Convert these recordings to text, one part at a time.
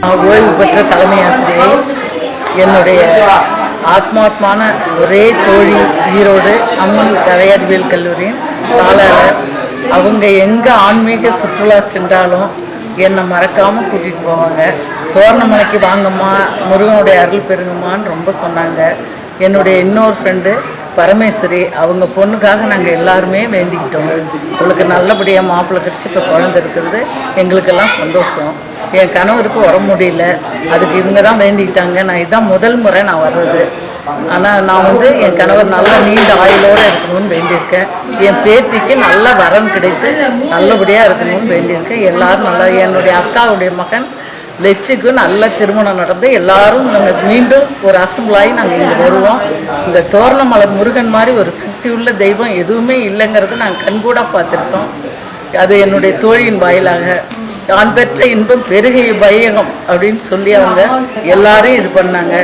ஓய்வு பெற்ற தலைமை ஆசிரியை, என்னுடைய ஆத்மாத்மான ஒரே தோழி ஈரோடு அம்மன் கலையறிவியல் கல்லூரியின் தாளர். அவங்க எங்கே ஆன்மீக சுற்றுலா சென்றாலும் என்னை மறக்காமல் கூட்டிகிட்டு போவாங்க. தோரணமலைக்கு வாங்கம்மா, முருகனுடைய அருள் பெருங்கம்மான்னு ரொம்ப சொன்னாங்க. என்னுடைய இன்னொரு ஃப்ரெண்டு பரமேஸ்வரி, அவங்க பொண்ணுக்காக நாங்கள் எல்லாருமே வேண்டிக்கிட்டோம். அவளுக்கு நல்லபடியாக மாப்பிள்ளை கிடச்சி இப்போ குழந்தை இருக்கிறது எங்களுக்கெல்லாம் சந்தோஷம். என் கணவருக்கு உடம்பு முடியல, அதுக்கு இவங்க தான் வேண்டிக்கிட்டாங்க. நான் இதுதான் முதல் முறை நான் வர்றது. ஆனால் நான் என் கணவர் நல்ல நீண்ட ஆயுளோடு இருக்கணும்னு வேண்டியிருக்கேன். என் பேத்திக்கு நல்ல வரன் கிடைத்து நல்லபடியாக இருக்கணும்னு வேண்டியிருக்கேன். எல்லோரும் நல்லா, என்னுடைய அக்காவுடைய மகன் லட்சுக்கு நல்ல திருமணம் நடந்து எல்லாரும் நாங்கள் மீண்டும் ஒரு அசம்பிளாகி நாங்கள் இங்கே வருவோம். இந்த தோரணமலை முருகன் மாதிரி ஒரு சக்தி உள்ள தெய்வம் எதுவுமே இல்லைங்கிறது நாங்கள் கண்கூட பார்த்துருக்கோம். அது என்னுடைய தோழியின் வாயிலாக தான் பெற்ற இன்பம் பெருகை வையகம் அப்படின்னு சொல்லி அவங்க எல்லாரும் இது பண்ணாங்க.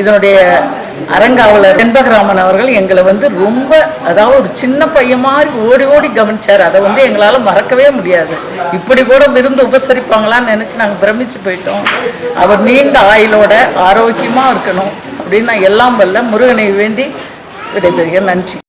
இதனுடைய அரங்காவலர் வெண்பகராமன் அவர்கள் எங்களை ரொம்ப, அதாவது ஒரு சின்ன பையன் மாதிரி ஓடி ஓடி கவனிச்சார். அதை எங்களால் மறக்கவே முடியாது. இப்படி கூட விருந்து உபசரிப்பாங்களான்னு நினச்சி நாங்கள் பிரமிச்சு போயிட்டோம். அவர் நீண்ட ஆயுளோட ஆரோக்கியமாக இருக்கணும் அப்படின்னு நான் எல்லாம் வல்ல முருகனை வேண்டி விடைபெறுகிறேன். நன்றி.